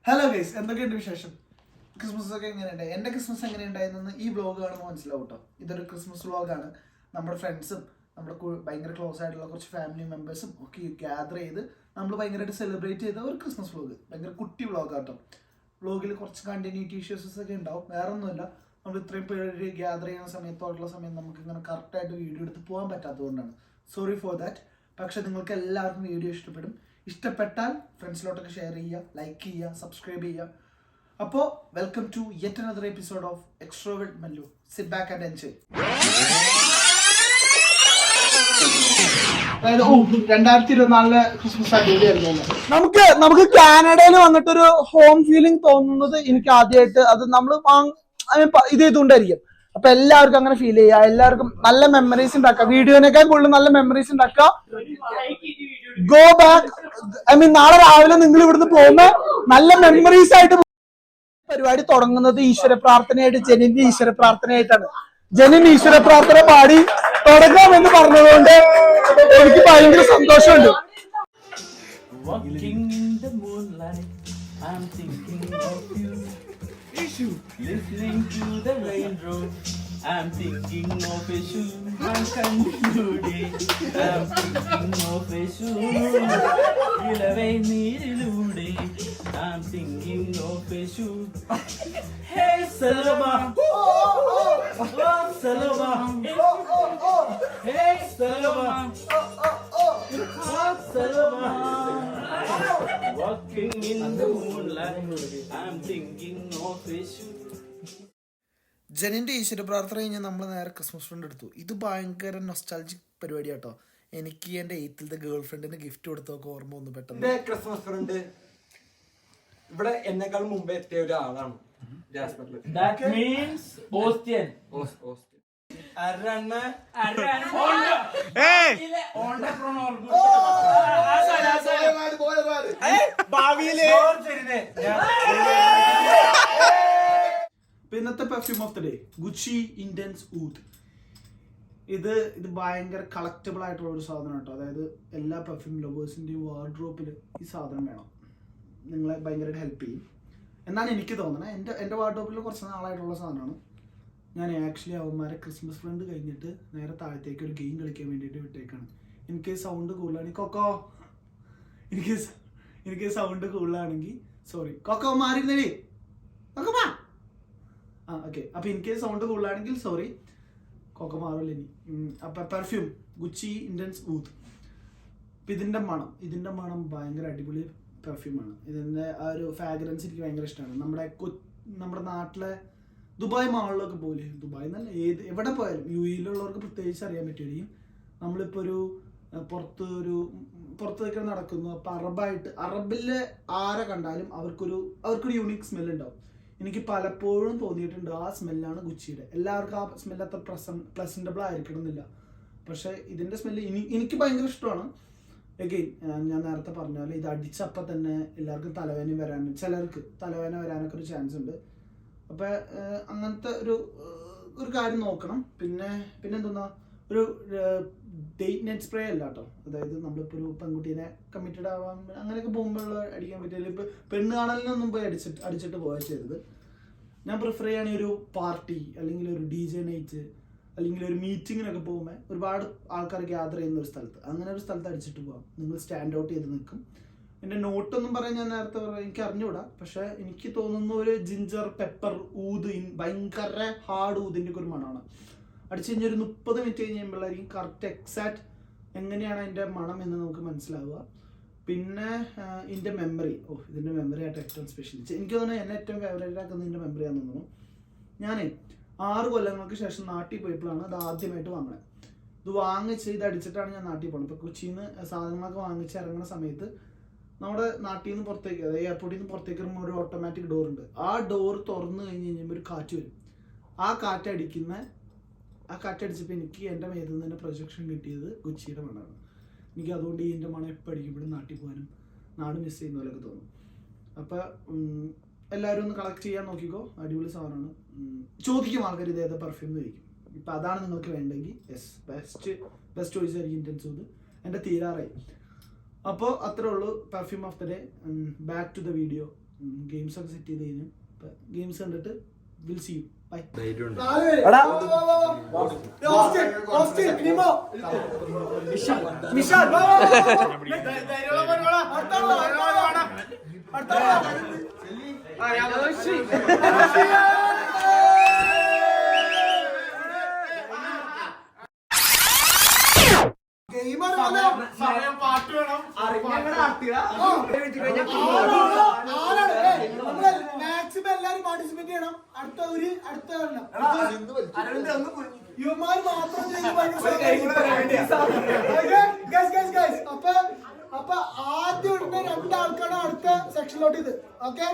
Hello guys, എന്തൊക്കെയുണ്ട് വിശേഷം? Christmas ഒക്കെ എങ്ങനെയുണ്ട്? എൻ്റെ ക്രിസ്മസ് എങ്ങനെയുണ്ടായിരുന്നെന്ന് ഈ വ്ളോഗ് കാണുമ്പോൾ മനസ്സിലാവും കേട്ടോ. ഇതൊരു ക്രിസ്മസ് വ്ളോഗാണ്. നമ്മുടെ ഫ്രണ്ട്സും നമ്മുടെ ഭയങ്കര ക്ലോസ് ആയിട്ടുള്ള കുറച്ച് ഫാമിലി മെമ്പേഴ്സും ഒക്കെ ഗ്യാദർ ചെയ്ത് നമ്മൾ ഭയങ്കരമായിട്ട് സെലിബ്രേറ്റ് ചെയ്ത ഒരു ക്രിസ്മസ് വ്ളോഗ്. ഭയങ്കര കുട്ടി വ്ളോഗാട്ടോ. വ്ളോഗിൽ കുറച്ച് കണ്ടിന്യൂറ്റി ഇഷ്യൂസസ് ഒക്കെ ഉണ്ടാവും. വേറെ ഒന്നുമില്ല, നമ്മൾ ഇത്രയും പേര് ഗ്യാദർ ചെയ്യുന്ന സമയത്തോടുള്ള സമയം നമുക്ക് ഇങ്ങനെ കറക്റ്റായിട്ട് വീഡിയോ എടുത്ത് പോകാൻ പറ്റാത്തതുകൊണ്ടാണ്. Sorry for that. പക്ഷെ നിങ്ങൾക്ക് എല്ലാവർക്കും വീഡിയോ ഇഷ്ടപ്പെടും. ഇഷ്ടപ്പെട്ടാൽ ഫ്രണ്ട്സിലോട്ടൊക്കെ ഷെയർ ചെയ്യുക, ലൈക്ക് ചെയ്യുക, സബ്സ്ക്രൈബ് ചെയ്യുക. അപ്പോൾ welcome to yet another episode of extrovert Mallu. Sit back and enjoy. അതായത് 2024 ക്രിസ്മസ് അടിപൊളിയായിരുന്നു. നമുക്ക് കാനഡയിൽ വന്നിട്ടൊരു ഹോം ഫീലിംഗ് തോന്നുന്നത് എനിക്ക് ആദ്യമായിട്ട് അത് നമ്മൾ ഇത് ചെയ്തുകൊണ്ടായിരിക്കും. അപ്പൊ എല്ലാവർക്കും അങ്ങനെ ഫീൽ ചെയ്യുക, എല്ലാവർക്കും നല്ല മെമ്മറീസ് ഉണ്ടാക്കുക, വീഡിയോനേക്കാൾ കൂടുതൽ നല്ല മെമ്മറീസ് ഉണ്ടാക്കുക. ഗോ ബാക്ക്, നാളെ രാവിലെ നിങ്ങൾ ഇവിടുന്ന് പോകുമ്പോ നല്ല മെമ്മറീസ് ആയിട്ട് പരിപാടി തുടങ്ങുന്നത് ഈശ്വര പ്രാർത്ഥനയായിട്ട്, ജനിന്റെ ഈശ്വര പ്രാർത്ഥനയായിട്ടാണ്. ജനിൻ ഈശ്വര പ്രാർത്ഥന പാടി തുടങ്ങാമെന്ന് പറഞ്ഞതുകൊണ്ട് എനിക്ക് ഭയങ്കര സന്തോഷമുണ്ട്. Listening to the raindrop, I'm thinking of a shoe. I'm today. I'm thinking of a shoe. Ilavai neerilude, I'm thinking of a shoe. Hey Salama, oh Salama, hey Salama, oh Salama. Walking in the moonlight, I'm thinking of a shoe. ജനിന്റെ ഈശ്വര പ്രാർത്ഥന കഴിഞ്ഞാൽ നമ്മൾ നേരെ Christmas friend എടുത്തു. ഇത് ഭയങ്കര nostalgic പരിപാടി കേട്ടോ. എനിക്ക് എൻ്റെ 8th ഗേൾ ഫ്രണ്ടിന് ഗിഫ്റ്റ് കൊടുത്തൊക്കെ ഓർമ്മ വന്നു പെട്ടെന്ന്. ക്രിസ്മസ് ഫ്രണ്ട് ഇവിടെ എന്നെക്കാൾ മുമ്പേ എത്തിയ ഒരാളാണ്. That means Ostian. ഇന്നത്തെ perfume of the day Gucci intense oud. ഇത് ഭയങ്കര കളക്റ്റബിൾ ആയിട്ടുള്ള ഒരു സാധനം കേട്ടോ. അതായത് എല്ലാ പെർഫ്യൂം ലവേഴ്സിൻ്റെയും വാർഡ്രോപ്പിൽ ഈ സാധനം വേണം. നിങ്ങളെ ഭയങ്കരമായിട്ട് ഹെൽപ്പ് ചെയ്യും എന്നാണ് എനിക്ക് തോന്നുന്നത്. എൻ്റെ വാർഡ്രോപ്പിൽ കുറച്ച് നാളായിട്ടുള്ള സാധനമാണ്. ഞാൻ ആക്ച്വലി അവന്മാരെ ക്രിസ്മസ് ഫ്രണ്ട് കഴിഞ്ഞിട്ട് നേരെ താഴത്തേക്ക് ഒരു ഗെയിം കളിക്കാൻ വേണ്ടിയിട്ട് വിട്ടേക്കാണ്. എനിക്ക് സൗണ്ട് കൂടുതലാണെങ്കിൽ കൊക്കോ, എനിക്ക് സൗണ്ട് കൂടുതലാണെങ്കിൽ സോറി കൊക്കോ മാറിയിരുന്നേ കൊക്കോ ഓക്കെ. അപ്പൊ എനിക്ക് സൗണ്ട് കൂടുതലാണെങ്കിൽ സോറി, കൊക്ക മാറില്ല ഇനി. അപ്പൊ പെർഫ്യൂം ഗുച്ചി ഇന്റൻസ് ഊദ്. ഇതിന്റെ മണം ഭയങ്കര അടിപൊളി പെർഫ്യൂമാണ്. ഇതിന്റെ ആ ഒരു ഫ്രാഗ്രൻസ് എനിക്ക് ഭയങ്കര ഇഷ്ടമാണ്. നമ്മുടെ നാട്ടിലെ ദുബായ് മാളിലൊക്കെ പോലെ, ദുബായ് എന്നല്ല എവിടെ പോയാലും UAE-ലുള്ളവർക്ക് പ്രത്യേകിച്ച് അറിയാൻ പറ്റുമായിരിക്കും. നമ്മളിപ്പോൾ ഒരു പുറത്തേക്ക് നടക്കുന്നു. അപ്പൊ അറബിലെ ആരെ കണ്ടാലും അവർക്കൊരു യൂണിക് സ്മെൽ ഉണ്ടാവും. എനിക്ക് പലപ്പോഴും തോന്നിയിട്ടുണ്ട് ആ സ്മെല്ലാണ് ഗുച്ചിയുടെ. എല്ലാവർക്കും ആ സ്മെല്ല് അത്ര പ്ലസന്റബിൾ ആയിരിക്കണം എന്നില്ല. പക്ഷെ ഇതിന്റെ സ്മെല്ല് എനിക്ക് ഭയങ്കര ഇഷ്ടമാണ്. എഗെയിൻ ഞാൻ നേരത്തെ പറഞ്ഞ പോലെ ഇത് അടിച്ചപ്പം തന്നെ എല്ലാവർക്കും ചിലർക്ക് തലവേദന വരാനൊക്കെ ഒരു ചാൻസ് ഉണ്ട്. അപ്പൊ അങ്ങനത്തെ ഒരു കാര്യം നോക്കണം. പിന്നെ എന്തെന്നാ, ഒരു ഡേറ്റ് നൈറ്റ് സ്പ്രേ അല്ല കേട്ടോ. അതായത് നമ്മളിപ്പോൾ ഒരു പെൺകുട്ടീനെ കമ്മിറ്റഡ് ആവാൻ അങ്ങനെയൊക്കെ പോകുമ്പോൾ അടിക്കാൻ പറ്റില്ല. ഇപ്പൊ പെണ്ണ് കാണലിനൊന്നും പോയി അടിച്ചിട്ട് പോയാൽ ചെയ്തത്. ഞാൻ പ്രിഫർ ചെയ്യുകയാണെങ്കിൽ ഒരു പാർട്ടി അല്ലെങ്കിൽ ഒരു DJ നൈറ്റ് അല്ലെങ്കിൽ ഒരു മീറ്റിങ്ങിനൊക്കെ പോകുമ്പോൾ ഒരുപാട് ആൾക്കാർ ഗ്യാദർ ചെയ്യുന്ന ഒരു സ്ഥലത്ത്, അങ്ങനെ ഒരു സ്ഥലത്ത് അടിച്ചിട്ട് പോകാം. നിങ്ങൾ സ്റ്റാൻഡ് ഔട്ട് ചെയ്ത് നിൽക്കും. എൻ്റെ നോട്ടൊന്നും പറയാൻ ഞാൻ നേരത്തെ എനിക്ക് അറിഞ്ഞുകൂടാ. പക്ഷെ എനിക്ക് തോന്നുന്ന ഒരു ജിഞ്ചർ പെപ്പർ ഊത്, ഭയങ്കര ഹാർഡ് ഊതിൻ്റെ ഒക്കെ ഒരു മണമാണ്. അടിച്ചു കഴിഞ്ഞാൽ ഒരു 30 മിനിറ്റ് കഴിഞ്ഞ് കഴിയുമ്പോഴായിരിക്കും കറക്റ്റ് എക്സാക്ട് എങ്ങനെയാണ് അതിൻ്റെ മണം എന്ന് നമുക്ക് മനസ്സിലാവുക. പിന്നെ ഇതിൻ്റെ ഇതിൻ്റെ മെമ്മറി ആയിട്ട് ഏറ്റവും സ്പെഷ്യൽ എനിക്ക് തോന്നുന്നു. എന്നെ ഏറ്റവും ഫേവറേറ്റ് ആക്കുന്നത് ഇതിൻ്റെ മെമ്മറിയാന്ന് തോന്നുന്നു. ഞാൻ 6 കൊല്ലങ്ങൾക്ക് ശേഷം നാട്ടിൽ പോയപ്പോഴാണ് അത് ആദ്യമായിട്ട് വാങ്ങണത്. ഇത് അടിച്ചിട്ടാണ് ഞാൻ നാട്ടിൽ പോകുന്നത്. ഇപ്പോൾ കൊച്ചിയിൽ നിന്ന് സാധനങ്ങളൊക്കെ വാങ്ങിച്ച് ഇറങ്ങുന്ന സമയത്ത് നമ്മുടെ നാട്ടിൽ നിന്ന് പുറത്തേക്ക്, അതായത് എയർപോർട്ടിൽ നിന്ന് പുറത്തേക്ക് ഇറങ്ങുമ്പോൾ ഒരു ഓട്ടോമാറ്റിക് ഡോർ ഉണ്ട്. ആ ഡോർ തുറന്നു കഴിഞ്ഞ് കഴിയുമ്പോൾ ഒരു കാറ്റ് വരും. ആ കാറ്റടിച്ചപ്പോൾ എനിക്ക് എൻ്റെ മേത്തിൽ നിന്ന് തന്നെ പ്രൊജക്ഷൻ കിട്ടിയത് ഗുച്ചിയുടെ മണമാണ്. എനിക്ക് അതുകൊണ്ട് ഇതിൻ്റെ മണം എപ്പോൾ അടിക്കുമ്പോഴും നാട്ടിൽ പോകാനും നാട് മിസ് ചെയ്യുന്ന പോലെയൊക്കെ തോന്നും. അപ്പം എല്ലാവരും ഒന്ന് കളക്ട് ചെയ്യാൻ നോക്കിക്കോ. അടിപൊളി സാധനമാണ്. ചോദിക്കും ആൾക്കാർ ഇത് ഏതാ പെർഫ്യൂം എന്ന് ചോദിക്കും. ഇപ്പം അതാണ് നിങ്ങൾക്ക് വേണ്ടെങ്കിൽ യെസ്, ബെസ്റ്റ് ചോയ്സ് ആയിരിക്കും ഇന്റൻസ് ഊദ്. എൻ്റെ തീരാറായി. അപ്പോൾ അത്രേ ഉള്ളൂ perfume of the day. Back to the video. Games ഒക്കെ സെറ്റ് ചെയ്ത് കഴിഞ്ഞു. ഗെയിംസ് കണ്ടിട്ട് will see you. Bye. Maximum എല്ലാരും പാർട്ടിസിപ്പേറ്റ് ചെയ്യണം. അടുത്ത യുവമാർ മാത്രം അപ്പൊ ആദ്യം ഇടുന്ന 2 ആൾക്കാണ് അടുത്ത സെക്ഷനിലോട്ട് ഇത്. ഓക്കെ,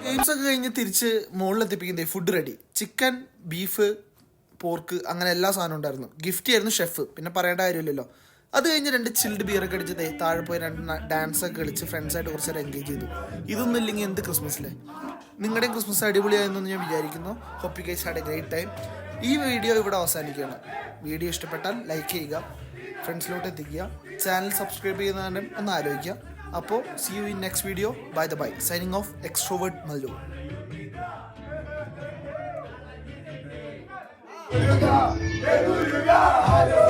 ഗെയിംസ് ഒക്കെ കഴിഞ്ഞ് തിരിച്ച് മുകളിലെത്തിപ്പിക്കുന്നത് food ready. Chicken, beef, pork, അങ്ങനെ എല്ലാ സാധനവും ഉണ്ടായിരുന്നു. ഗിഫ്റ്റ് ആയിരുന്നു ഷെഫ്, പിന്നെ പറയേണ്ട കാര്യമില്ലല്ലോ. അത് കഴിഞ്ഞ് 2 ചിൽഡ് ബിയറൊക്കെ അടിച്ച് താഴെ പോയി 2 ഡാൻസൊക്കെ കളിച്ച് ഫ്രണ്ട്സായിട്ട് കുറച്ച് നേരം എൻഗേജ് ചെയ്തു. ഇതൊന്നും ഇല്ലെങ്കിൽ എന്ത് ക്രിസ്മസിലെ. നിങ്ങളുടെയും ക്രിസ്മസ് അടിപൊളിയായെന്ന് ഞാൻ വിചാരിക്കുന്നു. Hope you guys had a great time. ഈ വീഡിയോ ഇവിടെ അവസാനിക്കുകയാണ്. വീഡിയോ ഇഷ്ടപ്പെട്ടാൽ ലൈക്ക് ചെയ്യുക, ഫ്രണ്ട്സിലോട്ട് എത്തിക്കുക, ചാനൽ സബ്സ്ക്രൈബ് ചെയ്യുന്നതിനും ഒന്ന് ആലോചിക്കുക. അപ്പോൾ see you in next video. Bye the bye. Signing off extrovert Mallu. Hallelujah, hallelujah, hallelujah.